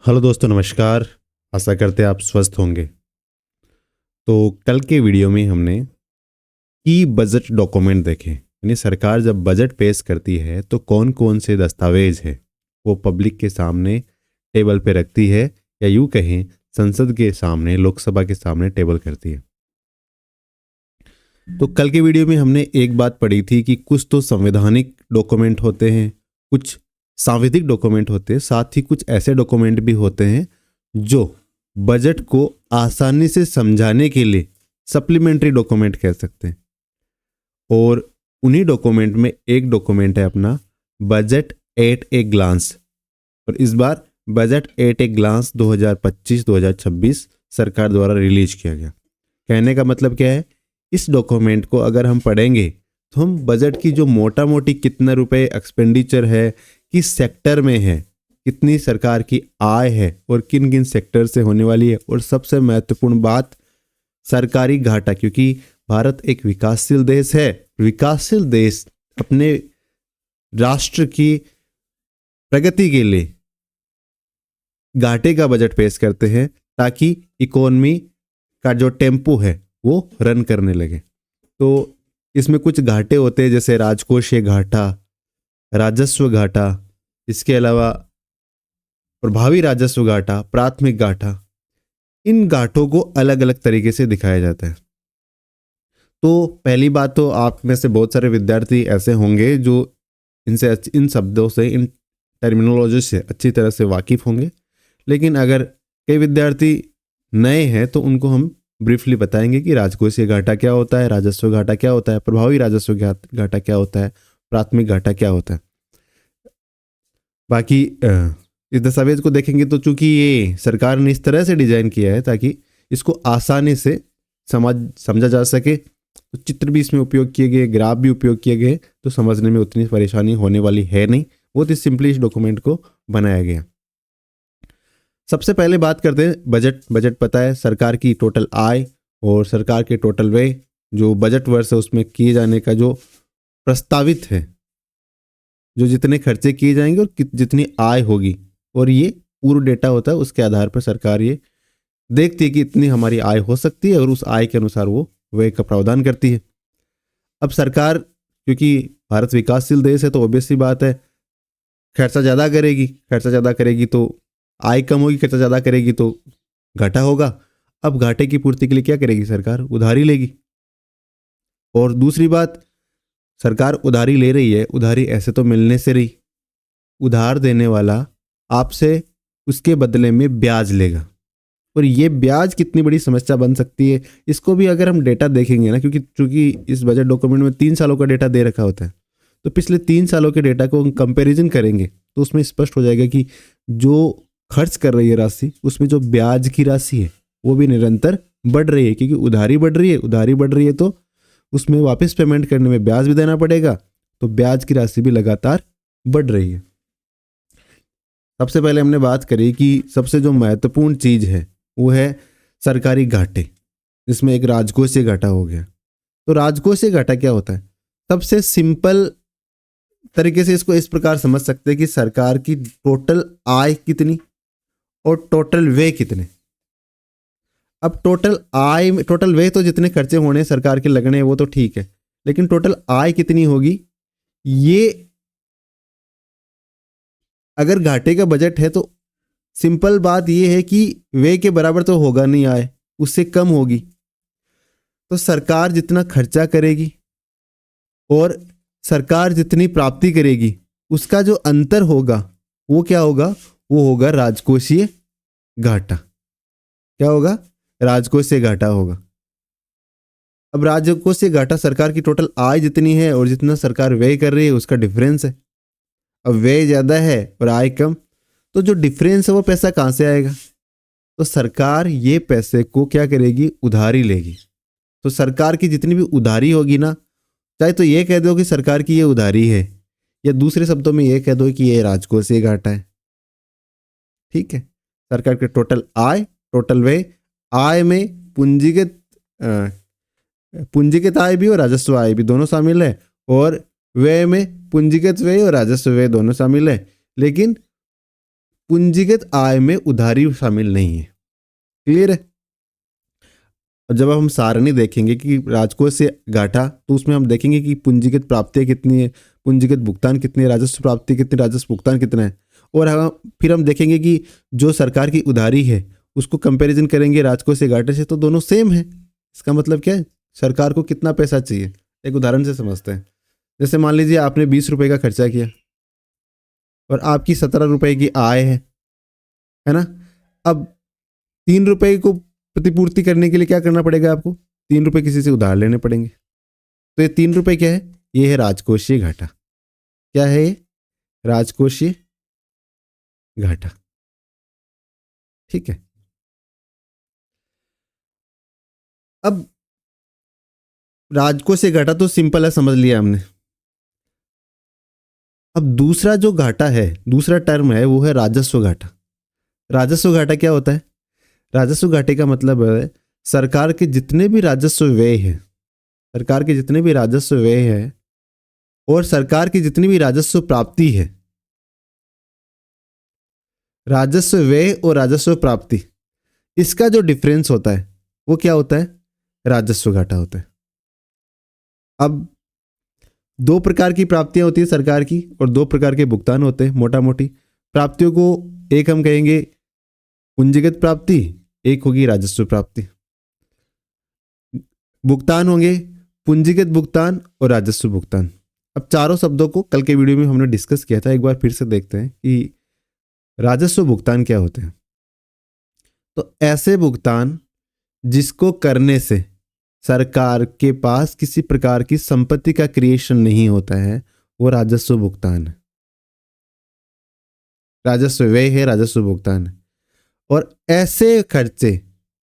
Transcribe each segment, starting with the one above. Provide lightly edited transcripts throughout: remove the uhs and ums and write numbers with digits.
Hello दोस्तों, नमस्कार। आशा करते हैं आप स्वस्थ होंगे। तो कल के वीडियो में हमने की बजट डॉक्यूमेंट देखे, यानी सरकार जब बजट पेश करती है तो कौन कौन से दस्तावेज है वो पब्लिक के सामने टेबल पे रखती है, या यूं कहें संसद के सामने, लोकसभा के सामने टेबल करती है। तो कल के वीडियो में हमने एक बात पढ़ी थी कि कुछ तो संवैधानिक डॉक्यूमेंट होते हैं, कुछ सांविधिक डॉक्यूमेंट होते हैं, साथ ही कुछ ऐसे डॉक्यूमेंट भी होते हैं जो बजट को आसानी से समझाने के लिए सप्लीमेंट्री डॉक्यूमेंट कह सकते हैं। और उन्हीं डॉक्यूमेंट में एक डॉक्यूमेंट है अपना बजट एट ए ग्लांस। और इस बार बजट एट ए ग्लांस 2025-2026 सरकार द्वारा रिलीज किया गया। कहने का मतलब क्या है, इस डॉक्यूमेंट को अगर हम पढ़ेंगे तो हम बजट की जो मोटा मोटी कितना रुपए एक्सपेंडिचर है, किस सेक्टर में है, कितनी सरकार की आय है और किन किन सेक्टर से होने वाली है, और सबसे महत्वपूर्ण बात सरकारी घाटा, क्योंकि भारत एक विकासशील देश है। विकासशील देश अपने राष्ट्र की प्रगति के लिए घाटे का बजट पेश करते हैं ताकि इकोनॉमी का जो टेम्पो है वो रन करने लगे। तो इसमें कुछ घाटे होते हैं, जैसे राजकोषीय घाटा, राजस्व घाटा, इसके अलावा प्रभावी राजस्व घाटा, प्राथमिक घाटा। इन घाटों को अलग अलग तरीके से दिखाया जाता है। तो पहली बात तो आप में से बहुत सारे विद्यार्थी ऐसे होंगे जो इन शब्दों से, इन टर्मिनोलॉजी से अच्छी तरह से वाकिफ होंगे। लेकिन अगर कई विद्यार्थी नए हैं तो उनको हम ब्रीफली बताएंगे कि राजकोषीय घाटा क्या होता है, राजस्व घाटा क्या होता है, प्रभावी राजस्व घाटा क्या होता है, प्राथमिक घाटा क्या होता है। बाकी इस दस्तावेज को देखेंगे तो चूंकि ये सरकार ने इस तरह से डिजाइन किया है ताकि इसको आसानी से समझा जा सके, तो चित्र भी इसमें उपयोग किए गए, ग्राफ भी उपयोग किए गए, तो समझने में उतनी परेशानी होने वाली है नहीं। बहुत ही सिंपली इस डॉक्यूमेंट को बनाया गया। सबसे पहले बात करते हैं बजट। बजट पता है सरकार की टोटल आय और सरकार के टोटल व्यय, जो बजट वर्ष है उसमें किए जाने का जो प्रस्तावित है, जो जितने खर्चे किए जाएंगे और जितनी आय होगी, और ये पूर्व डेटा होता है, उसके आधार पर सरकार ये देखती है कि इतनी हमारी आय हो सकती है और उस आय के अनुसार वो व्यय का प्रावधान करती है। अब सरकार, क्योंकि भारत विकासशील देश है तो ऑब्वियस सी बात है खर्चा ज़्यादा करेगी तो आय कम होगी, खर्चा ज़्यादा करेगी तो घाटा होगा। अब घाटे की पूर्ति के लिए क्या करेगी सरकार? उधारी लेगी। और दूसरी बात, सरकार उधारी ले रही है, उधारी ऐसे तो मिलने से रही, उधार देने वाला आपसे उसके बदले में ब्याज लेगा। और ये ब्याज कितनी बड़ी समस्या बन सकती है, इसको भी अगर हम डेटा देखेंगे ना, क्योंकि इस बजट डॉक्यूमेंट में 3 सालों का डेटा दे रखा होता है, तो पिछले 3 सालों के डेटा को हम कंपेरिजन करेंगे तो उसमें स्पष्ट हो जाएगा कि जो खर्च कर रही है राशि, उसमें जो ब्याज की राशि है वो भी निरंतर बढ़ रही है, क्योंकि उधारी बढ़ रही है तो उसमें वापस पेमेंट करने में ब्याज भी देना पड़ेगा, तो ब्याज की राशि भी लगातार बढ़ रही है। सबसे पहले हमने बात करी कि सबसे जो महत्वपूर्ण चीज है वो है सरकारी घाटे, जिसमें एक राजकोषीय घाटा हो गया। तो राजकोषीय घाटा क्या होता है? सबसे सिंपल तरीके से इसको इस प्रकार समझ सकते हैं कि सरकार की टोटल आय कितनी और टोटल व्यय कितने। अब टोटल व्यय तो जितने खर्चे होने सरकार के लगने हैं वो तो ठीक है, लेकिन टोटल आय कितनी होगी, ये अगर घाटे का बजट है तो सिंपल बात ये है कि व्यय के बराबर तो होगा नहीं, आय उससे कम होगी। तो सरकार जितना खर्चा करेगी और सरकार जितनी प्राप्ति करेगी, उसका जो अंतर होगा वो क्या होगा? वो होगा राजकोषीय घाटा। क्या होगा? राजकोषीय घाटा होगा। अब राजकोषीय घाटा सरकार की टोटल आय जितनी है और जितना सरकार व्यय कर रही है उसका डिफरेंस है। अब व्यय ज्यादा है और आय कम, तो जो डिफरेंस है वो पैसा कहां से आएगा? तो सरकार ये पैसे को क्या करेगी? उधारी लेगी। तो सरकार की जितनी भी उधारी होगी ना, चाहे तो ये कह दो कि सरकार की ये उधारी है, या दूसरे शब्दों में ये कह दो कि ये राजकोषीय घाटा है। ठीक है, सरकार के टोटल आय, टोटल व्यय, आय में पूंजीगत आय भी और राजस्व आय भी दोनों शामिल है, और व्यय में पूंजीगत व्यय और राजस्व व्यय दोनों शामिल है। लेकिन पूंजीगत आय में उधारी शामिल नहीं है। क्लियर है? और जब हम सारणी देखेंगे कि राजकोष से घाटा, तो उसमें हम देखेंगे कि पूंजीगत प्राप्तियां कितनी है, पूंजीगत भुगतान कितनी है, राजस्व प्राप्ति कितनी, राजस्व भुगतान कितना है। और फिर हम देखेंगे कि जो सरकार की उधारी है उसको कंपैरिजन करेंगे राजकोष से घाटे से, तो दोनों सेम है। इसका मतलब क्या है? सरकार को कितना पैसा चाहिए। एक उदाहरण से समझते हैं। जैसे मान लीजिए आपने 20 रुपए का खर्चा किया और आपकी 17 रुपए की आय है ना। अब 3 रुपए को प्रतिपूर्ति करने के लिए क्या करना पड़ेगा आपको? 3 रुपए किसी से उधार लेने पड़ेंगे। तो ये 3 रुपए क्या है? ये है राजकोषीय घाटा। क्या है ये? राजकोषीय घाटा। ठीक है। अब राजकोषीय घाटा तो सिंपल है, समझ लिया हमने। अब दूसरा जो घाटा है, दूसरा टर्म है, वो है राजस्व घाटा। राजस्व घाटा क्या होता है? राजस्व घाटे का मतलब है सरकार के जितने भी राजस्व व्यय है, सरकार के जितने भी राजस्व व्यय है और सरकार की जितनी भी राजस्व प्राप्ति है, राजस्व व्यय और राजस्व प्राप्ति, इसका जो डिफरेंस होता है वो क्या होता है? राजस्व घाटा होता है। अब 2 प्रकार की प्राप्तियां होती है सरकार की और 2 प्रकार के भुगतान होते हैं। मोटा मोटी प्राप्तियों को एक हम कहेंगे पूंजीगत प्राप्ति, एक होगी राजस्व प्राप्ति। भुगतान होंगे पूंजीगत भुगतान और राजस्व भुगतान। अब चारों शब्दों को कल के वीडियो में हमने डिस्कस किया था, एक बार फिर से देखते हैं कि राजस्व भुगतान क्या होते हैं। तो ऐसे भुगतान जिसको करने से सरकार के पास किसी प्रकार की संपत्ति का क्रिएशन नहीं होता है, वो राजस्व भुगतान है। राजस्व व्यय है, राजस्व भुगतान है। और ऐसे खर्चे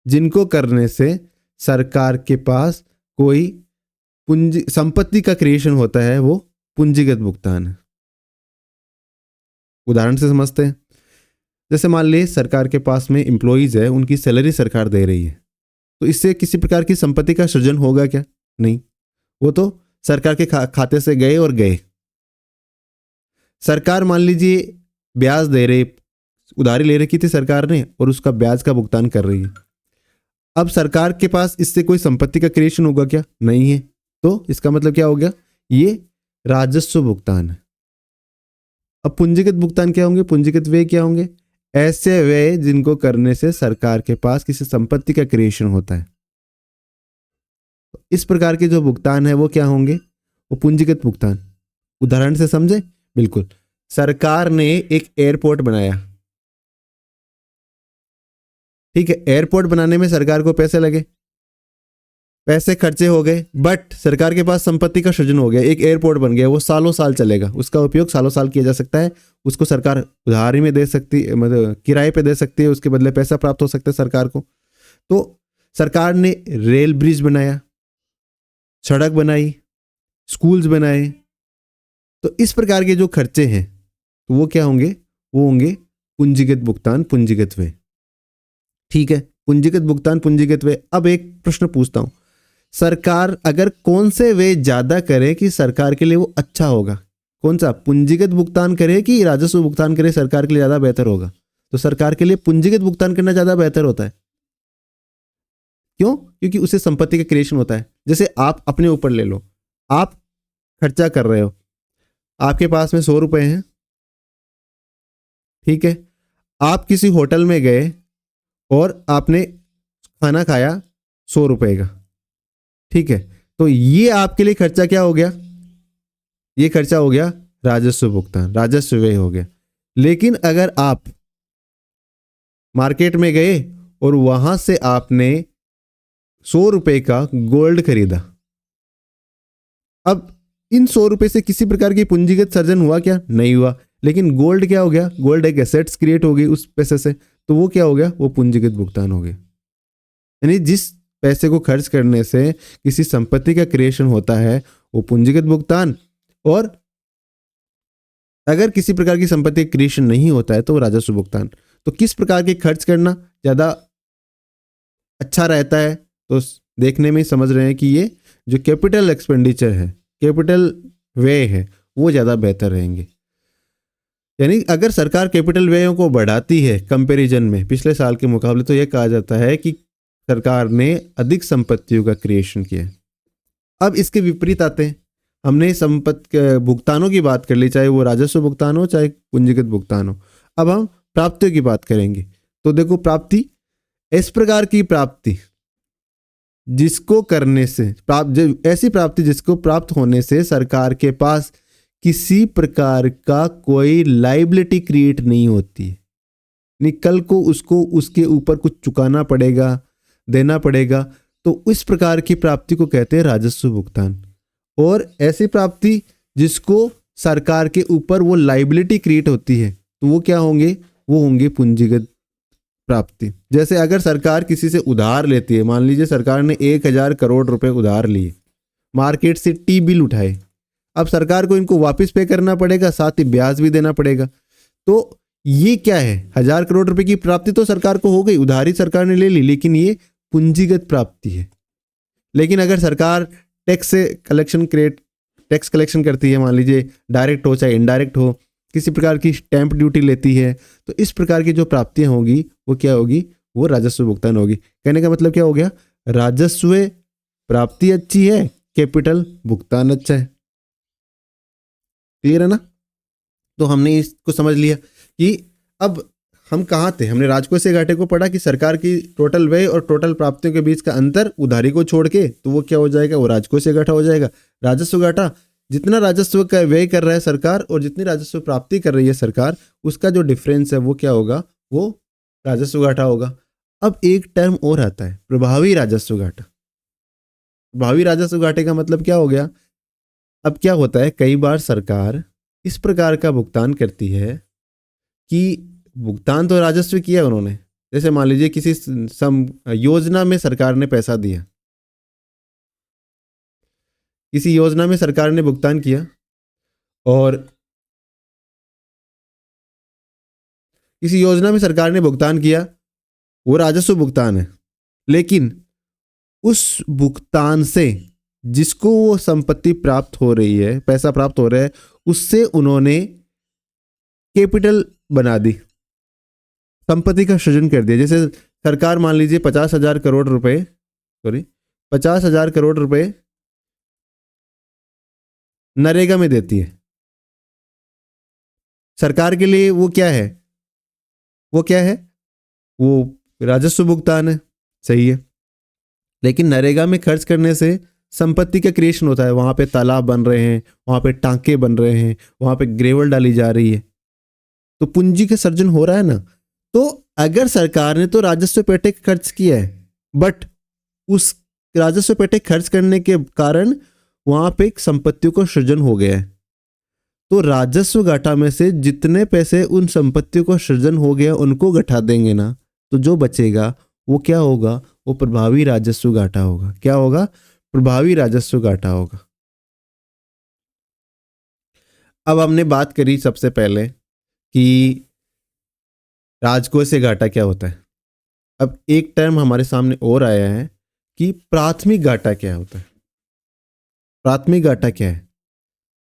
जिनको करने से सरकार के पास कोई पूंजी संपत्ति का क्रिएशन होता है, वो पूंजीगत भुगतान है। उदाहरण से समझते हैं। जैसे मान लीजिए सरकार के पास में एम्प्लॉइज है, उनकी सैलरी सरकार दे रही है, तो इससे किसी प्रकार की संपत्ति का सृजन होगा क्या? नहीं। वो तो सरकार के खाते से गए और गए। सरकार मान लीजिए ब्याज दे रही, उधारी ले रखी थी सरकार ने और उसका ब्याज का भुगतान कर रही है। अब सरकार के पास इससे कोई संपत्ति का क्रिएशन होगा क्या? नहीं है। तो इसका मतलब क्या हो गया? ये राजस्व भुगतान है। अब पूंजीगत भुगतान क्या होंगे? पूंजीगत व्यय क्या होंगे? ऐसे व्यय जिनको करने से सरकार के पास किसी संपत्ति का क्रिएशन होता है। इस प्रकार के जो भुगतान है वो क्या होंगे? वो पूंजीगत भुगतान। उदाहरण से समझे? बिल्कुल। सरकार ने एक एयरपोर्ट बनाया, ठीक है। एयरपोर्ट बनाने में सरकार को पैसे लगे, पैसे खर्चे हो गए, बट सरकार के पास संपत्ति का सृजन हो गया। एक एयरपोर्ट बन गया, वो सालों साल चलेगा, उसका उपयोग सालों साल किया जा सकता है। उसको सरकार उधारी में दे सकती है, मतलब किराए पे दे सकती है, उसके बदले पैसा प्राप्त हो सकता है सरकार को। तो सरकार ने रेल ब्रिज बनाया, सड़क बनाई, स्कूल्स बनाए। तो इस प्रकार के जो खर्चे हैं तो वो क्या होंगे? वो होंगे पूंजीगत भुगतान, पूंजीगत व्यय। ठीक है, पूंजीगत भुगतान, पूंजीगत व्यय। अब एक प्रश्न पूछता हूं, सरकार अगर कौन से व्यय ज्यादा करे कि सरकार के लिए वो अच्छा होगा? कौन सा? पूंजीगत भुगतान करे कि राजस्व भुगतान करे सरकार के लिए ज्यादा बेहतर होगा? तो सरकार के लिए पूंजीगत भुगतान करना ज्यादा बेहतर होता है। क्यों? क्योंकि उससे संपत्ति का क्रिएशन होता है। जैसे आप अपने ऊपर ले लो, आप खर्चा कर रहे हो, आपके पास में 100 रुपए हैं, ठीक है। आप किसी होटल में गए और आपने खाना खाया 100 रुपए का, ठीक है। तो ये आपके लिए खर्चा क्या हो गया? ये खर्चा हो गया राजस्व भुगतान, राजस्व व्यय हो गया। लेकिन अगर आप मार्केट में गए और वहां से आपने 100 रुपए का गोल्ड खरीदा, अब इन 100 रुपए से किसी प्रकार की पूंजीगत सर्जन हुआ क्या? नहीं हुआ। लेकिन गोल्ड क्या हो गया? गोल्ड एक एसेट्स क्रिएट हो गई उस पैसे से, तो वो क्या हो गया? वो पूंजीगत भुगतान हो गया। यानी जिस पैसे को खर्च करने से किसी संपत्ति का क्रिएशन होता है वो पूंजीगत भुगतान, और अगर किसी प्रकार की संपत्ति का क्रिएशन नहीं होता है तो वो राजस्व भुगतान। तो किस प्रकार के खर्च करना ज्यादा अच्छा रहता है? तो देखने में समझ रहे हैं कि ये जो कैपिटल एक्सपेंडिचर है, कैपिटल व्यय है, वो ज्यादा बेहतर रहेंगे। यानी अगर सरकार कैपिटल व्ययों को बढ़ाती है कंपैरिजन में पिछले साल के मुकाबले, तो यह कहा जाता है कि सरकार ने अधिक संपत्तियों का क्रिएशन किया है। अब इसके विपरीत आते हैं। हमने संपत्ति भुगतानों की बात कर ली, चाहे वो राजस्व भुगतान हो चाहे पूंजीगत भुगतान हो। अब हम प्राप्तियों की बात करेंगे। तो देखो, प्राप्ति इस प्रकार की प्राप्ति जिसको करने से ऐसी प्राप्ति जिसको प्राप्त होने से सरकार के पास किसी प्रकार का कोई लायबिलिटी क्रिएट नहीं होती है। नहीं, कल को उसको उसके ऊपर कुछ चुकाना पड़ेगा, देना पड़ेगा, तो इस प्रकार की प्राप्ति को कहते हैं राजस्व भुगतान। और ऐसी प्राप्ति जिसको सरकार के ऊपर वो लायबिलिटी क्रिएट होती है, तो वो क्या होंगे? वो होंगे पूंजीगत प्राप्ति। जैसे अगर सरकार किसी से उधार लेती है, मान लीजिए सरकार ने 1000 करोड़ रुपए उधार लिए, मार्केट से टी बिल उठाए, अब सरकार को इनको वापस पे करना पड़ेगा, साथ ही ब्याज भी देना पड़ेगा। तो ये क्या है? 1000 करोड़ रुपए की प्राप्ति तो सरकार को हो गई, उधारी सरकार ने ले ली, लेकिन ये पूंजीगत प्राप्ति है। लेकिन अगर सरकार टैक्स कलेक्शन करती है, मान लीजिए डायरेक्ट हो चाहे इनडायरेक्ट हो, किसी प्रकार की स्टैंप ड्यूटी लेती है, तो इस प्रकार की जो प्राप्तियां होगी वो क्या होगी? वो राजस्व भुगतान होगी। कहने का मतलब क्या हो गया? राजस्व प्राप्ति अच्छी है, कैपिटल भुगतान अच्छा है। क्लियर है ना? तो हमने इसको समझ लिया कि अब हम कहाँ थे। हमने राजकोषीय घाटे को पढ़ा कि सरकार की टोटल व्यय और टोटल प्राप्तियों के बीच का अंतर उधारी को छोड़ के, तो वो क्या हो जाएगा? वो राजकोषीय घाटा हो जाएगा। राजस्व घाटा, जितना राजस्व का व्यय कर रहा है सरकार और जितनी राजस्व प्राप्ति कर रही है सरकार, उसका जो डिफरेंस है वो क्या होगा? वो राजस्व घाटा होगा। अब एक टर्म और आता है, प्रभावी राजस्व घाटा। प्रभावी राजस्व घाटे का मतलब क्या हो गया? अब क्या होता है, कई बार सरकार इस प्रकार का भुगतान करती है कि भुगतान तो राजस्व किया उन्होंने, जैसे मान लीजिए किसी योजना में सरकार ने पैसा दिया, किसी योजना में सरकार ने भुगतान किया, और किसी योजना में सरकार ने भुगतान किया, वो राजस्व भुगतान है। लेकिन उस भुगतान से जिसको वो संपत्ति प्राप्त हो रही है, पैसा प्राप्त हो रहा है, उससे उन्होंने कैपिटल बना दी, संपत्ति का सृजन कर दिया। जैसे सरकार मान लीजिए 50,000 करोड़ रुपए 50,000 करोड़ रुपए नरेगा में देती है। सरकार के लिए वो क्या है? वो क्या है? वो राजस्व भुगतान है, सही है। लेकिन नरेगा में खर्च करने से संपत्ति का क्रिएशन होता है, वहां पे तालाब बन रहे हैं, वहां पे टांके बन रहे हैं, वहां पे ग्रेवल डाली जा रही है, तो पूंजी का सर्जन हो रहा है ना। तो अगर सरकार ने तो राजस्व पेटे खर्च किया है, बट उस राजस्व पेटे खर्च करने के कारण वहां पे संपत्तियों को सृजन हो गया है, तो राजस्व घाटा में से जितने पैसे उन संपत्तियों को सृजन हो गया उनको घटा देंगे ना, तो जो बचेगा वो क्या होगा? वो प्रभावी राजस्व घाटा होगा। क्या होगा? प्रभावी राजस्व घाटा होगा। अब हमने बात करी सबसे पहले कि राजकोषीय घाटा क्या होता है। अब एक टर्म हमारे सामने और आया है कि प्राथमिक घाटा क्या होता है। प्राथमिक घाटा क्या है?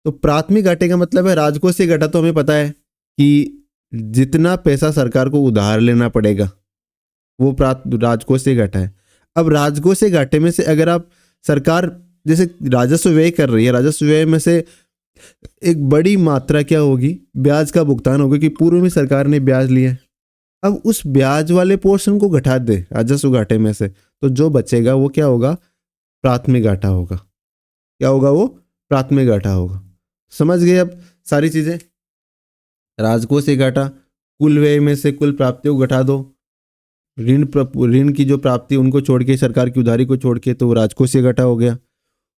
तो प्राथमिक घाटे का मतलब है, राजकोषीय घाटा तो हमें पता है कि जितना पैसा सरकार को उधार लेना पड़ेगा वो राजकोषीय घाटा है। अब राजकोषीय घाटे में से अगर आप सरकार जैसे राजस्व व्यय कर रही है, राजस्व व्यय में से एक बड़ी मात्रा क्या होगी? ब्याज का भुगतान होगा कि पूर्व में सरकार ने ब्याज लिया है। अब उस ब्याज वाले पोर्शन को घटा दे राजस्व घाटे में से, तो जो बचेगा वो क्या होगा? प्राथमिक घाटा होगा। क्या होगा? वो प्राथमिक घाटा होगा। समझ गए अब सारी चीजें? राजकोषीय घाटा, कुल व्यय में से कुल प्राप्तियों को घटा दो, ऋण की जो प्राप्ति उनको छोड़ के, सरकार की उधारी को छोड़ के, तो वो राजकोषीय घाटा हो गया।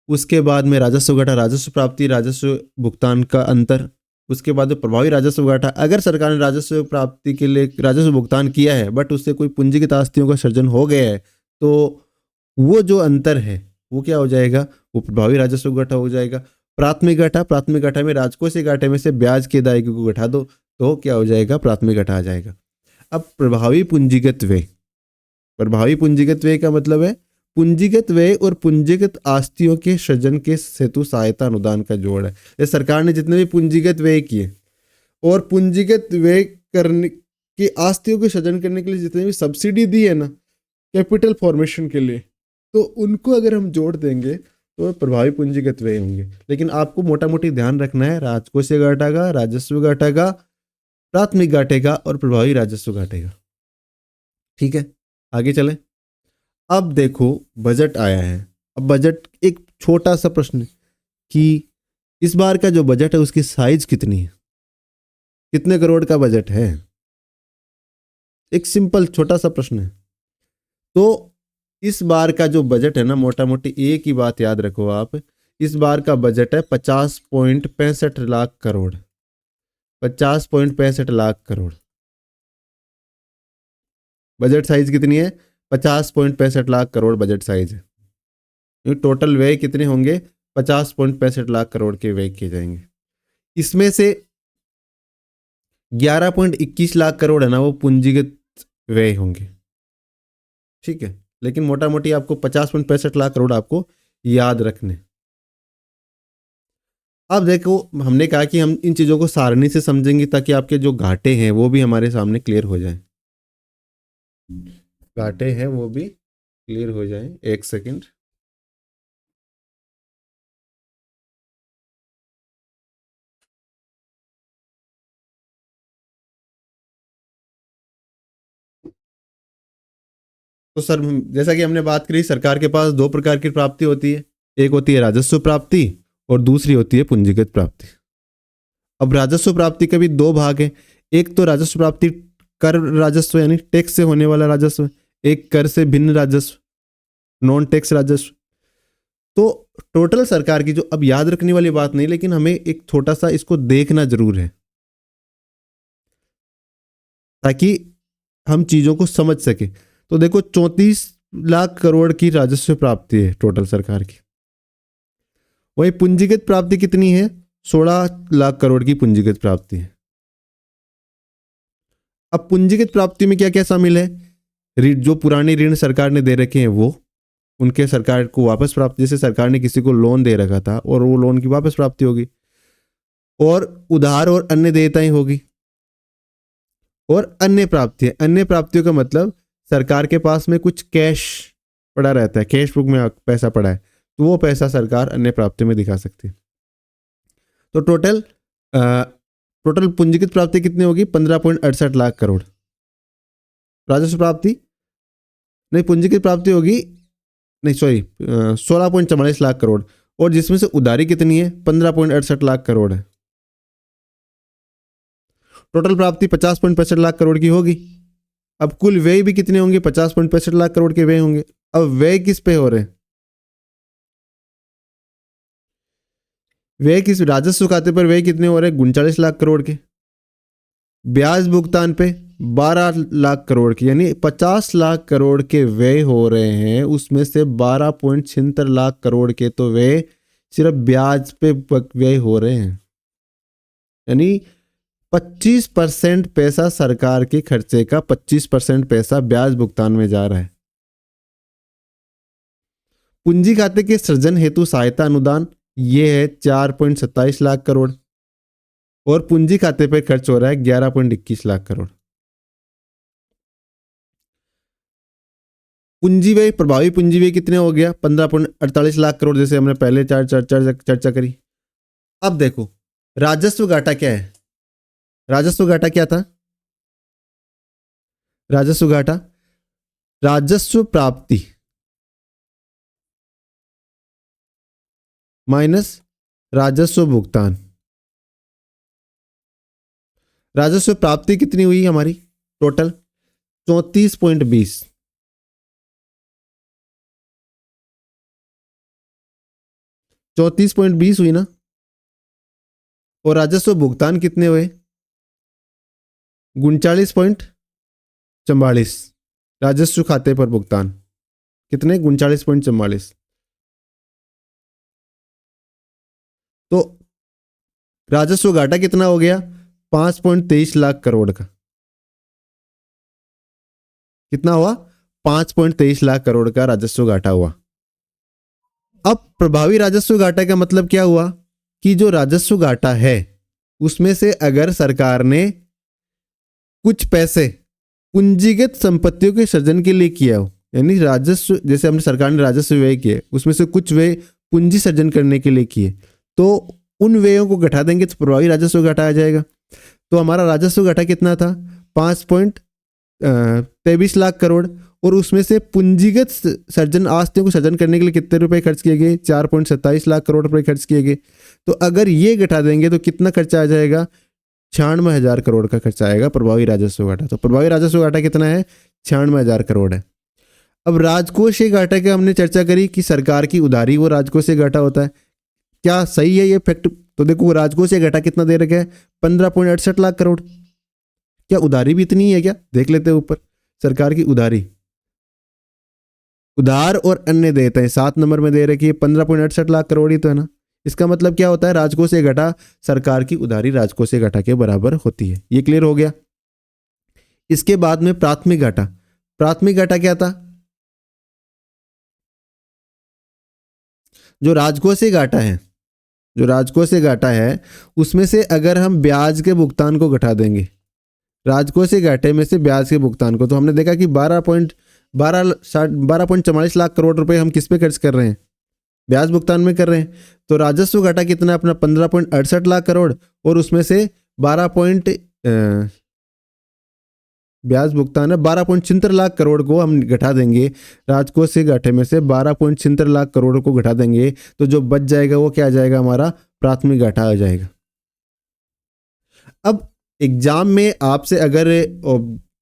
उसके बाद में राजस्व घाटा, राजस्व प्राप्ति राजस्व भुगतान का अंतर। उसके बाद प्रभावी राजस्व घाटा, अगर सरकार ने राजस्व प्राप्ति के लिए राजस्व भुगतान किया है बट उससे कोई पूंजीगत आस्तियों का सृजन हो गया है, तो वो जो अंतर है वो क्या हो जाएगा? वो प्रभावी राजस्व घाटा हो जाएगा। प्राथमिक घाटा, प्राथमिक घाटा में राजकोषीय घाटे में से ब्याज के अदायगी को घटा दो, तो क्या हो जाएगा? प्राथमिक घाटा आ जाएगा। अब प्रभावी पूंजीगत व्यय, प्रभावी पूंजीगत व्यय का मतलब है पूंजीगत व्यय और पूंजीगत आस्तियों के सृजन के हेतु सहायता अनुदान का जोड़ है। ये सरकार ने जितने भी पूंजीगत व्यय किए और पूंजीगत व्यय करने की आस्तियों के सृजन करने के लिए जितने भी सब्सिडी दी है ना कैपिटल फॉर्मेशन के लिए, तो उनको अगर हम जोड़ देंगे तो प्रभावी पूंजीगत व्यय होंगे। लेकिन आपको मोटा मोटी ध्यान रखना है, राजकोषीय घाटा का, राजस्व घाटा का, प्राथमिक घाटे का और प्रभावी राजस्व घाटे का। ठीक है, आगे चलें। अब देखो बजट आया है। अब बजट एक छोटा सा प्रश्न है कि इस बार का जो बजट है उसकी साइज कितनी है, कितने करोड़ का बजट है। एक सिंपल छोटा सा प्रश्न है। तो इस बार का जो बजट है ना, मोटा मोटी एक ही बात याद रखो आप, इस बार का बजट है 50.65 लाख करोड़। 50.65 लाख करोड़ बजट साइज कितनी है, 50.65 लाख करोड़ बजट साइज है। टोटल व्यय कितने होंगे, 50.65 लाख करोड़ के व्यय किए जाएंगे। इसमें से 11.21 लाख करोड़ है ना वो पूंजीगत व्यय होंगे। ठीक है, लेकिन मोटा मोटी आपको 50.65 लाख करोड़ आपको याद रखने। अब देखो हमने कहा कि हम इन चीजों को सारणी से समझेंगे ताकि आपके जो घाटे हैं वो भी हमारे सामने क्लियर हो जाए। घाटे हैं वो भी क्लियर हो जाए। एक सेकंड। तो सर जैसा कि हमने बात करी, सरकार के पास दो प्रकार की प्राप्ति होती है, एक होती है राजस्व प्राप्ति और दूसरी होती है पूंजीगत प्राप्ति। अब राजस्व प्राप्ति के भी दो भाग हैं, एक तो राजस्व प्राप्ति कर राजस्व यानी टैक्स से होने वाला राजस्व, एक कर से भिन्न राजस्व नॉन टैक्स राजस्व। तो टोटल सरकार की जो, अब याद रखने वाली बात नहीं, लेकिन हमें एक छोटा सा इसको देखना जरूर है ताकि हम चीजों को समझ सके। तो देखो 34 लाख करोड़ की राजस्व प्राप्ति है टोटल सरकार की। वही पूंजीगत प्राप्ति कितनी है, 16 लाख करोड़ की पूंजीगत प्राप्ति है। अब पूंजीगत प्राप्ति में क्या क्या शामिल है, जो पुराने ऋण सरकार ने दे रखे हैं वो उनके सरकार को वापस प्राप्त, जैसे सरकार ने किसी को लोन दे रखा था और वो लोन की वापस प्राप्ति होगी, और उधार और अन्य देयताएं होगी, और अन्य प्राप्तियां। अन्य प्राप्तियों का मतलब सरकार के पास में कुछ कैश पड़ा रहता है, कैश बुक में पैसा पड़ा है, तो वो पैसा सरकार अन्य प्राप्तियों में दिखा सकती है। तो टोटल पूंजीगत प्राप्ति कितनी होगी, 15.68 लाख करोड़। राजस्व प्राप्ति नहीं, पूंजीगत प्राप्ति होगी नहीं, सॉरी 16.44 लाख करोड़, और जिसमें से उधारी कितनी है, 15.68 लाख करोड़ है। टोटल प्राप्ति 50.65 लाख करोड़ की होगी। अब कुल व्यय भी कितने होंगे, 50.65 लाख करोड़ के व्यय होंगे। अब व्यय किस पे हो रहे हैं, व्यय किस राजस्व खाते पर व्यय कितने हो रहे हैं, 39 लाख करोड़ के। ब्याज भुगतान पे 12 लाख करोड़ की, यानी 50 लाख करोड़ के व्यय हो रहे हैं, उसमें से 12.76 लाख करोड़ के तो व्यय सिर्फ ब्याज पे व्यय हो रहे हैं, यानी 25% पैसा सरकार के खर्चे का 25% पैसा ब्याज भुगतान में जा रहा है। पूंजी खाते के सृजन हेतु सहायता अनुदान ये है 4.27 लाख करोड़, और पूंजी खाते पर खर्च हो रहा है 11.21 लाख करोड़। पूंजी व्यय, प्रभावी पूंजी व्यय कितने हो गया, 15.48 लाख करोड़, जैसे हमने पहले चर्चा करी। अब देखो राजस्व घाटा क्या है, राजस्व घाटा क्या था, राजस्व घाटा राजस्व प्राप्ति माइनस राजस्व भुगतान। राजस्व प्राप्ति कितनी हुई हमारी, टोटल 34.20, 34.20 हुई ना, और राजस्व भुगतान कितने हुए, 39.44 राजस्व खाते पर भुगतान कितने, 39.44। तो राजस्व घाटा कितना हो गया, 5.23 लाख करोड़ का। कितना हुआ, 5.23 लाख करोड़ का राजस्व घाटा हुआ। अब प्रभावी राजस्व घाटा का मतलब क्या हुआ कि जो राजस्व घाटा है उसमें से अगर सरकार ने कुछ पैसे पूंजीगत संपत्तियों के सृजन के लिए किया हो, यानी राजस्व, जैसे हमने सरकार ने राजस्व व्यय किए, उसमें से कुछ व्यय पूंजी सृजन करने के लिए किए, तो उन व्ययों को घटा देंगे तो प्रभावी राजस्व घटाया जाएगा। तो हमारा राजस्व घटा कितना था, 5.23 लाख करोड़, और उसमें से पूंजीगत सर्जन आस्तियों को सर्जन करने के लिए कितने रुपए खर्च किए गए, 4.27 लाख करोड़ रुपए खर्च किए गए। तो अगर ये घटा देंगे तो कितना खर्चा आ जाएगा, 96,000 करोड़ का खर्चा आएगा प्रभावी राजस्व घाटा। तो प्रभावी राजस्व घाटा कितना है, 96,000 करोड़ है। अब राजकोषीय घाटा की हमने चर्चा करी कि सरकार की उधारी वो राजकोषीय घाटा होता है। क्या सही है ये फैक्ट? तो देखो राजकोषीय घाटा कितना दे रखा है, 15.68 लाख करोड़। क्या उधारी भी इतनी है क्या? देख लेते हैं ऊपर, सरकार की उधारी, उधार और अन्य देयताएं 7 नंबर में दे रखी है, 15.68 लाख करोड़ ही तो है ना। इसका मतलब क्या होता है, राजकोषीय घाटा, सरकार की उधारी राजकोषीय घाटा के बराबर होती है। ये क्लियर हो गया। इसके बाद में प्राथमिक घाटा। प्राथमिक घाटा क्या था, जो राजकोषीय घाटा है, जो राजकोषीय घाटा है उसमें से अगर हम ब्याज के भुगतान को घटा देंगे, राजकोषीय घाटे में से ब्याज के भुगतान को, तो हमने देखा कि 12.44 लाख करोड़ रुपए हम किस पे खर्च कर रहे हैं, ब्याज भुगतान में कर रहे हैं। तो राजस्व घाटा कितना अपना 15.68 लाख करोड़, और उसमें से 12 ब्याज भुगतान है 12.76 लाख करोड़ को हम घटा देंगे, राजकोषीय घाटे में से 12.76 लाख करोड़ को घटा देंगे, तो जो बच जाएगा वो क्या आ जाएगा, हमारा प्राथमिक घाटा आ जाएगा। अब एग्जाम में आपसे अगर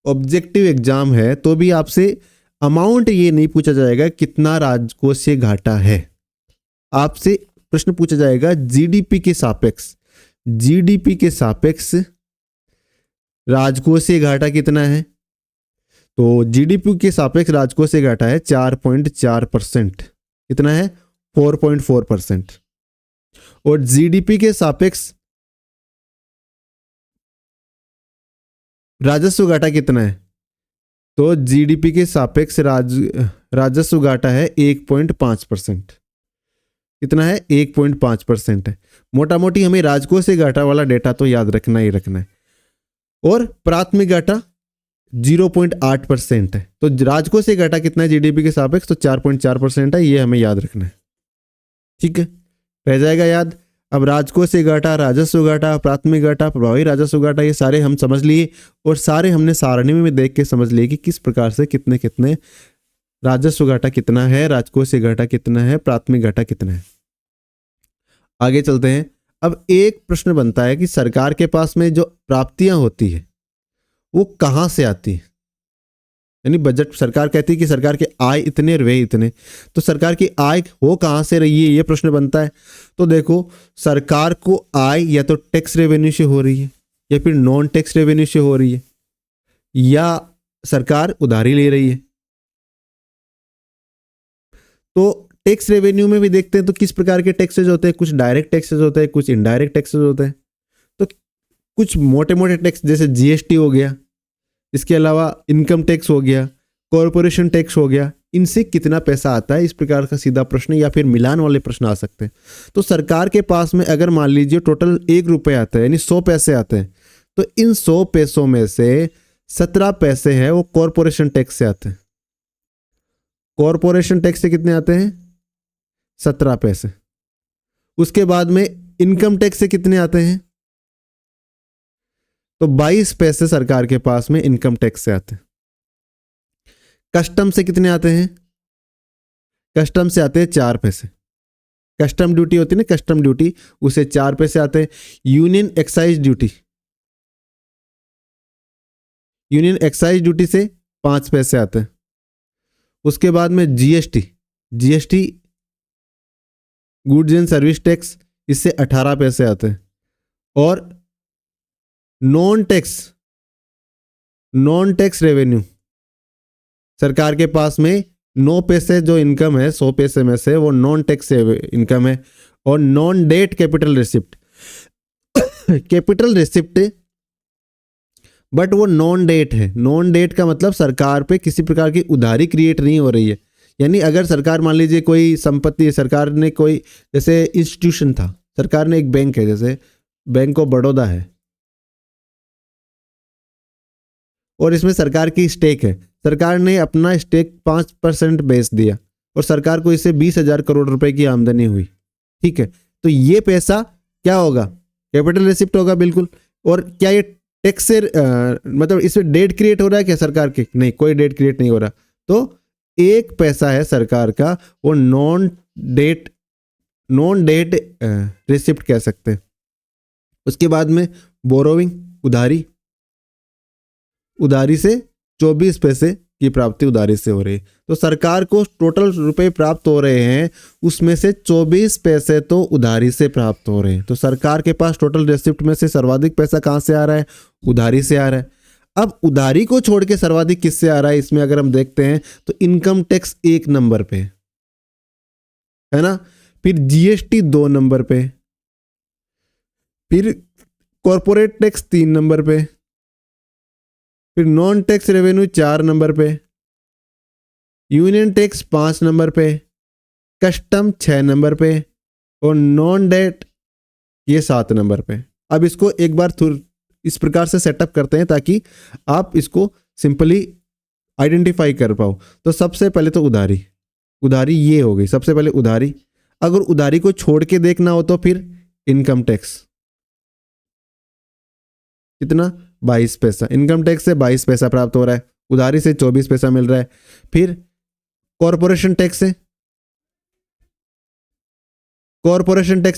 ऑब्जेक्टिव एग्जाम है तो भी आपसे अमाउंट ये नहीं पूछा जाएगा कितना राजकोषीय घाटा है, आपसे प्रश्न पूछा जाएगा जीडीपी के सापेक्ष, जीडीपी के सापेक्ष राजकोषीय घाटा कितना है। तो जीडीपी के सापेक्ष राजकोषीय घाटा है 4.4%, कितना है 4.4%। और जीडीपी के सापेक्ष राजस्व घाटा कितना है, तो जीडीपी के सापेक्ष राजस्व घाटा है 1.5%, कितना है 1.5% है। मोटा मोटी हमें राजकोषीय घाटा वाला डेटा तो याद रखना ही रखना है। और प्राथमिक घाटा 0.8% है, तो राजकोषीय घाटा कितना है जीडीपी के सापेक्ष, तो 4.4% है, ये हमें याद रखना है। ठीक है, रह जाएगा याद। अब राजकोषीय घाटा, राजस्व घाटा, प्राथमिक घाटा, प्रभावी राजस्व घाटा, ये सारे हम समझ लिए, और सारे हमने सारणी में देख के समझ लिए कि किस प्रकार से कितने कितने राजस्व घाटा कितना है, राजकोषीय घाटा कितना है, प्राथमिक घाटा कितना है। आगे चलते हैं। अब एक प्रश्न बनता है कि सरकार के पास में जो प्राप्तियां होती है वो कहां से आती है, यानी बजट, सरकार कहती है कि सरकार के आय इतने और व्यय इतने, तो सरकार की आय हो कहां से रही है, ये प्रश्न बनता है। तो देखो सरकार को आय या तो टैक्स रेवेन्यू से हो रही है, या फिर नॉन टैक्स रेवेन्यू से हो रही है, या सरकार उधारी ले रही है। तो टैक्स रेवेन्यू में भी देखते हैं तो किस प्रकार के टैक्सेज होते हैं, कुछ डायरेक्ट टैक्सेज होते हैं, कुछ इनडायरेक्ट टैक्सेज होते हैं। तो कुछ मोटे मोटे टैक्स जैसे जीएसटी हो गया, इसके अलावा इनकम टैक्स हो गया, कॉरपोरेशन टैक्स हो गया, इनसे कितना पैसा आता है, इस प्रकार का सीधा प्रश्न या फिर मिलान वाले प्रश्न आ सकते हैं। तो सरकार के पास में अगर मान लीजिए टोटल 1 रुपये आता है, यानी 100 पैसे आते हैं, तो इन 100 पैसों में से 17 पैसे हैं वो कॉरपोरेशन टैक्स से आते हैं। कॉरपोरेशन टैक्स से कितने आते हैं, 17 पैसे। उसके बाद में इनकम टैक्स से कितने आते हैं, तो 22 पैसे सरकार के पास में इनकम टैक्स से आते हैं। कस्टम से कितने आते हैं, कस्टम से आते हैं 4 पैसे। कस्टम ड्यूटी होती है ना, कस्टम ड्यूटी, उसे 4 पैसे आते हैं। Union excise duty, union excise duty से 5 पैसे आते हैं। उसके बाद में GST, GST goods and service tax, इससे 18 पैसे आते हैं। और नॉन टैक्स रेवेन्यू, सरकार के पास में 9 पैसे जो इनकम है 100 पैसे में से, वो नॉन टैक्स इनकम है। और non debt capital receipt, capital receipt but वो नॉन डेट है। नॉन डेट का मतलब सरकार पे किसी प्रकार की उधारी क्रिएट नहीं हो रही है, यानी अगर सरकार मान लीजिए कोई संपत्ति, सरकार ने कोई जैसे इंस्टीट्यूशन था, सरकार ने एक बैंक है, जैसे बैंक ऑफ बड़ौदा है और इसमें सरकार की स्टेक है। सरकार ने अपना स्टेक 5% बेच दिया और सरकार को इससे 20,000 करोड़ रुपए की आमदनी हुई। ठीक है, तो ये पैसा क्या होगा? कैपिटल रिसिप्ट होगा बिल्कुल। और क्या ये टैक्स से मतलब इसमें डेट क्रिएट हो रहा है क्या सरकार के? नहीं, कोई डेट क्रिएट नहीं हो रहा। तो एक पैसा है सरकार का, वो नॉन डेट रिसिप्ट कह सकते हैं। उसके बाद में बोरोविंग, उधारी से 24 पैसे की प्राप्ति उधारी से हो रही है। तो सरकार को टोटल रुपए प्राप्त हो रहे हैं, उसमें से 24 पैसे तो उधारी से प्राप्त हो रहे हैं। तो सरकार के पास टोटल रिसिप्ट में से सर्वाधिक पैसा कहाँ से आ रहा है? उधारी से आ रहा है। अब उधारी को छोड़ के सर्वाधिक किससे आ रहा है? इसमें अगर हम देखते हैं तो इनकम टैक्स 1 नंबर पे है ना, फिर जीएसटी 2 नंबर पे, फिर कॉर्पोरेट टैक्स 3 नंबर पे, फिर नॉन टैक्स रेवेन्यू 4 नंबर पे, यूनियन टैक्स 5 नंबर पे, कस्टम 6 नंबर पे और नॉन डेट ये 7 नंबर पे। अब इसको एक बार इस प्रकार से सेटअप करते हैं ताकि आप इसको सिंपली आइडेंटिफाई कर पाओ। तो सबसे पहले तो उधारी ये हो गई। सबसे पहले उधारी, अगर उधारी को छोड़ के देखना हो तो फिर इनकम टैक्स कितना? 22 पैसा। इनकम टैक्स से 22 पैसा प्राप्त हो रहा है, उधारी से 24 पैसा मिल रहा है। फिर कॉरपोरेशन टैक्स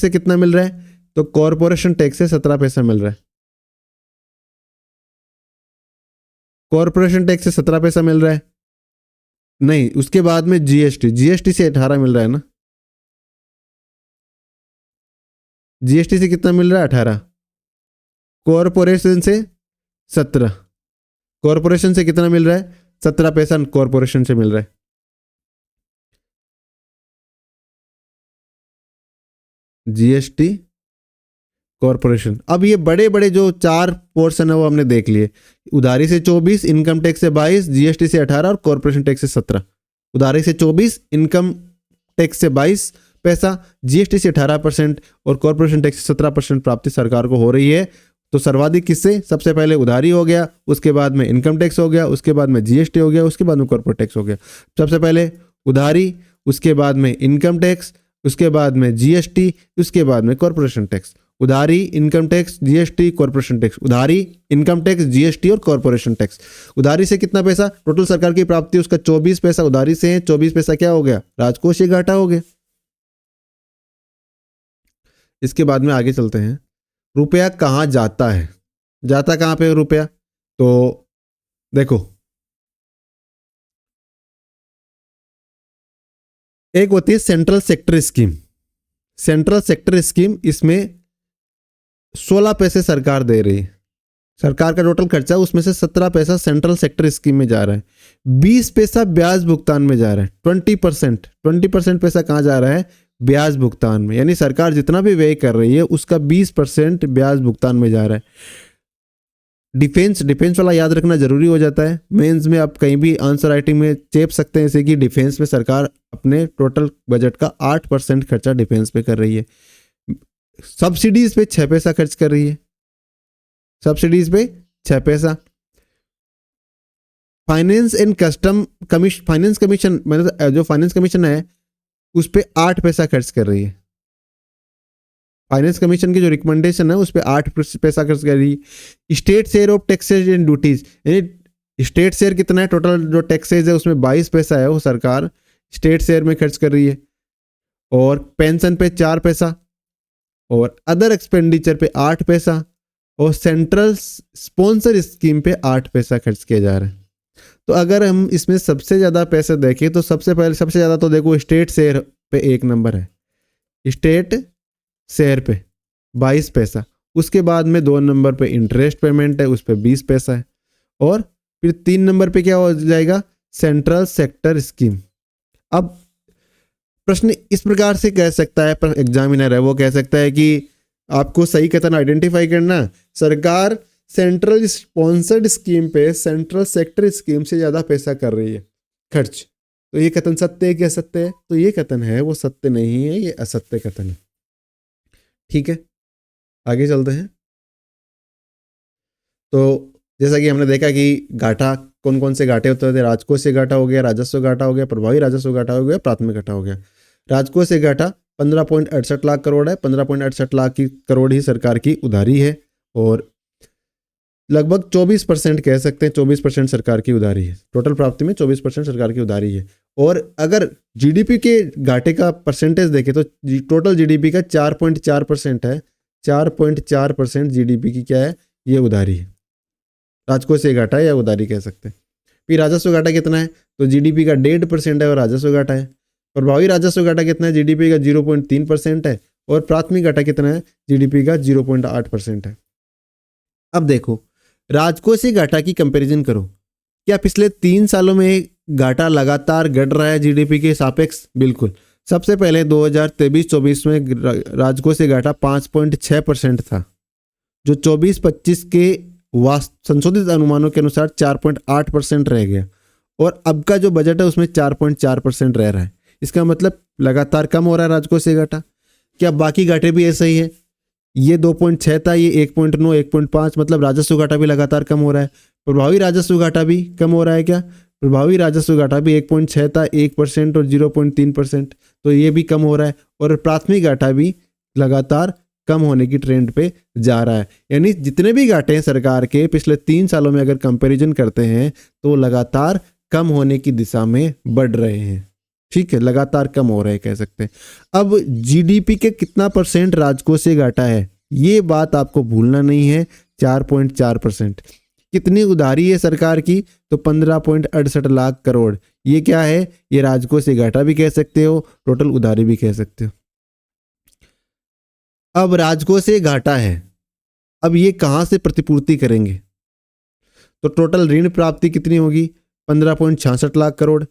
से कितना मिल रहा है? तो कॉरपोरेशन टैक्स से 17 पैसा मिल रहा है। कॉरपोरेशन टैक्स से 17 पैसा मिल रहा है। नहीं, उसके बाद में जीएसटी से 18 मिल रहा है ना। जीएसटी से कितना मिल रहा है? 18। कॉरपोरेशन से 17। कॉरपोरेशन से कितना मिल रहा है? 17 पैसा कॉरपोरेशन से मिल रहा है। GST, corporation. अब ये बड़े बड़े जो 4 पोर्शन है वो हमने देख लिए। उधारी से 24, इनकम टैक्स से 22, जीएसटी से 18 और कॉरपोरेशन टैक्स से 17। उधारी से 24, इनकम टैक्स से 22 पैसा, जीएसटी से 18% और कॉरपोरेशन टैक्स से 17% प्राप्ति सरकार को हो रही है। तो सर्वाधिक किससे? सबसे पहले उधारी हो गया, उसके बाद में इनकम टैक्स हो गया, उसके बाद में जीएसटी हो गया, उसके बाद में कॉर्पोरेट टैक्स हो गया। सबसे पहले उधारी, उसके बाद में इनकम टैक्स, उसके बाद में जीएसटी, उसके बाद में कॉर्पोरेशन टैक्स। उधारी, income tax, GST, corporation tax. उधारी, इनकम टैक्स, जीएसटी और कॉर्पोरेशन टैक्स। उधारी से कितना पैसा? टोटल सरकार की प्राप्ति उसका 24 पैसा उधारी से है। 24 पैसा क्या हो गया? राजकोषीय घाटा हो गया। इसके बाद में आगे चलते हैं। रुपया कहाँ जाता है? जाता कहाँ पे रुपया? तो देखो, एक होती है central sector scheme. Central sector scheme, इसमें 16 पैसे सरकार दे रही है। सरकार का टोटल खर्चा, उसमें से 17 पैसा सेंट्रल सेक्टर स्कीम में जा रहा है, 20 पैसा ब्याज भुगतान में जा रहा है। 20% पैसा कहाँ जा रहा है? ब्याज भुगतान में। यानी सरकार जितना भी व्यय कर रही है उसका 20% ब्याज भुगतान में जा रहा है। डिफेंस वाला याद रखना जरूरी हो जाता है। मेंस में आप कहीं भी आंसर राइटिंग में चेप सकते हैं, जैसे कि डिफेंस में सरकार अपने टोटल बजट का 8% खर्चा डिफेंस पे कर रही है। सब्सिडीज पे 6 पैसा खर्च कर रही है, सब्सिडीज पे 6 पैसा। फाइनेंस कमीशन मतलब जो फाइनेंस कमीशन है उस पे 8 पैसा खर्च कर रही है। फाइनेंस कमीशन की जो रिकमेंडेशन है उस पे 8 पैसा खर्च कर रही है। State share of taxes and duties, यानी स्टेट शेयर कितना है? टोटल जो टैक्सेज है उसमें 22 पैसा है, वो सरकार स्टेट शेयर में खर्च कर रही है। और पेंशन पे 4 पैसा, और अदर एक्सपेंडिचर पे 8 पैसा, और सेंट्रल स्पॉन्सर स्कीम पे 8 पैसा खर्च किया जा रहा है। तो अगर हम इसमें सबसे ज़्यादा पैसे देखें तो सबसे ज़्यादा तो देखो स्टेट शेयर पे 1 नंबर है, स्टेट शेयर पे 22 पैसा। उसके बाद में 2 नंबर पे इंटरेस्ट पेमेंट है, उस पे 20 पैसा है। और फिर 3 नंबर पे क्या हो जाएगा? Central sector scheme. अब प्रश्न इस प्रकार से कह सकता है, पर एग्जामिनर है वो कह सकता है कि आपको सही कथन आइडेंटिफाई करना, सरकार सेंट्रल स्पॉन्सर्ड स्कीम पे सेंट्रल सेक्टर स्कीम से ज़्यादा पैसा कर रही है खर्च। तो ये कथन सत्य है कि असत्य है? तो ये कथन है वो सत्य नहीं है, ये असत्य कथन है। ठीक है। आगे चलते हैं। तो जैसा कि हमने देखा कि घाटा कौन कौन से घाटे होते थे, राजकोषीय घाटा हो गया, राजस्व घाटा हो गया, प्रभावी राजस्व घाटा हो गया, प्राथमिक घाटा हो गया। राजकोषीय घाटा 15.68 लाख करोड़ है। 15.68 लाख की करोड़ ही सरकार की उधारी है और लगभग 24% कह सकते हैं, 24% सरकार की उधारी है। टोटल प्राप्ति में 24% सरकार की उधारी है। और अगर जीडीपी के घाटे का परसेंटेज देखें तो टोटल जीडीपी का 4.4% है। 4.4% जीडीपी की क्या है, ये उधारी है। राजकोषीय घाटा है या उधारी कह सकते हैं। फिर राजस्व घाटा कितना है, तो जीडीपी का 1.5% है और राजस्व घाटा है। प्रभावी राजस्व घाटा कितना है, जीडीपी का 0.3% है और प्राथमिक घाटा कितना है, जीडीपी का 0.8% है। अब देखो राजकोषीय घाटा की कंपैरिजन करो, क्या पिछले 3 सालों में घाटा लगातार घट रहा है जीडीपी के सापेक्ष? बिल्कुल। सबसे पहले 2023-24 में राजकोषीय घाटा 5.6% था, जो 24-25 के संशोधित अनुमानों के अनुसार 4.8% रह गया और अब का जो बजट है उसमें 4.4% रह रहा है। इसका मतलब लगातार कम हो रहा है राजकोषीय घाटा। क्या बाकी घाटे भी ऐसा ही है? ये 2.6 था, ये 1.9, 1.5, मतलब राजस्व घाटा भी लगातार कम हो रहा है। प्रभावी राजस्व घाटा भी कम हो रहा है क्या? प्रभावी राजस्व घाटा भी 1.6 था, 1% और 0.3%, तो ये भी कम हो रहा है। और प्राथमिक घाटा भी लगातार कम होने की ट्रेंड पे जा रहा है। यानी जितने भी घाटे हैं सरकार के पिछले 3 सालों में अगर कंपैरिजन करते हैं तो लगातार कम होने की दिशा में बढ़ रहे हैं। ठीक है, लगातार कम हो रहे हैं कह सकते हैं। अब जीडीपी के कितना परसेंट राजकोषीय घाटा है, ये बात आपको भूलना नहीं है। 4.4%। कितनी उधारी है सरकार की, तो 15.68 लाख करोड़। ये क्या है, ये राजकोषीय घाटा भी कह सकते हो, टोटल उधारी भी कह सकते हो। अब राजकोषीय घाटा है, अब ये कहां से प्रतिपूर्ति करेंगे, तो टोटल ऋण प्राप्ति कितनी होगी, 15.66 लाख करोड़।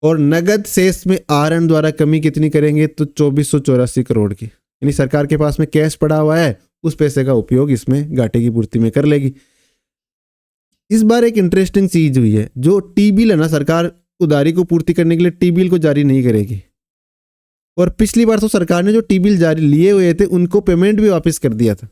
और नगद शेष में आहरण द्वारा कमी कितनी करेंगे, तो 2484 करोड़ की। यानी सरकार के पास में कैश पड़ा हुआ है, उस पैसे का उपयोग इसमें घाटे की पूर्ति में कर लेगी। इस बार एक इंटरेस्टिंग चीज हुई है, जो टी बिल है ना, सरकार उधारी को पूर्ति करने के लिए टी बिल को जारी नहीं करेगी। और पिछली बार तो सरकार ने जो टी बिल जारी लिए हुए थे उनको पेमेंट भी वापस कर दिया था।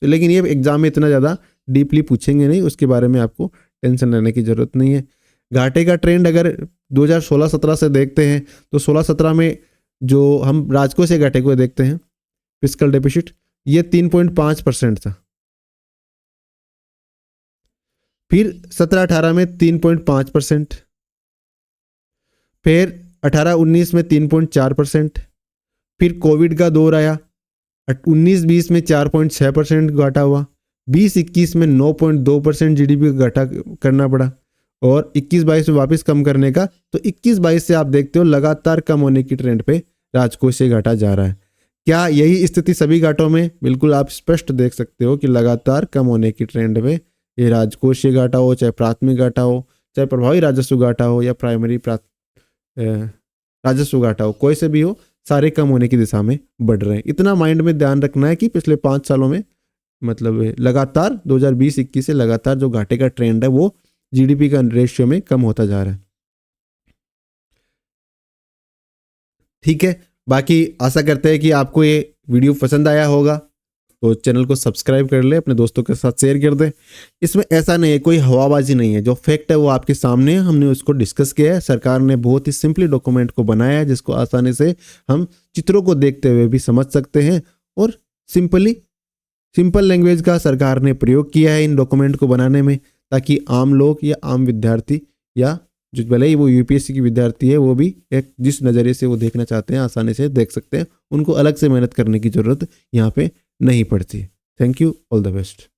तो लेकिन ये एग्जाम में इतना ज़्यादा डीपली पूछेंगे नहीं, उसके बारे में आपको टेंशन लेने की जरूरत नहीं है। घाटे का ट्रेंड अगर 2016-17 से देखते हैं तो 16-17 में जो हम राजकोषीय घाटे को देखते हैं, फिस्कल डेफिसिट, ये 3.5% था। फिर 17-18 में 3.5%, फिर 18-19 में 3.4%, फिर कोविड का दौर आया, 19-20 में 4.6% घाटा हुआ, 20-21 में 9.2% जीडीपी का घाटा करना पड़ा और 21-22 में वापस कम करने का। तो 21-22 से आप देखते हो लगातार कम होने की ट्रेंड पे राजकोषीय घाटा जा रहा है। क्या यही स्थिति सभी घाटों में? बिल्कुल, आप स्पष्ट देख सकते हो कि लगातार कम होने की ट्रेंड पे ये राजकोषीय घाटा हो, चाहे प्राथमिक घाटा हो, चाहे प्रभावी राजस्व घाटा हो या प्राइमरी राजस्व घाटा हो, कोई से भी हो, सारे कम होने की दिशा में बढ़ रहे हैं। इतना माइंड में ध्यान रखना है कि पिछले 5 सालों में मतलब लगातार 2020-21 से लगातार जो घाटे का ट्रेंड है वो जीडीपी का रेशियो में कम होता जा रहा है। ठीक है, बाकी आशा करते हैं कि आपको ये वीडियो पसंद आया होगा, तो चैनल को सब्सक्राइब कर ले, अपने दोस्तों के साथ शेयर कर दें। इसमें ऐसा नहीं है, कोई हवाबाजी नहीं है, जो फैक्ट है वो आपके सामने है, हमने उसको डिस्कस किया है। सरकार ने बहुत ही सिंपली डॉक्यूमेंट को बनाया है जिसको आसानी से हम चित्रों को देखते हुए भी समझ सकते हैं और सिंपल लैंग्वेज का सरकार ने प्रयोग किया है इन डॉक्यूमेंट को बनाने में, ताकि आम लोग या आम विद्यार्थी या जो भले ही वो यूपीएससी की विद्यार्थी है वो भी एक जिस नज़रिए से वो देखना चाहते हैं आसानी से देख सकते हैं। उनको अलग से मेहनत करने की ज़रूरत यहाँ पे नहीं पड़ती। Thank you, all the best.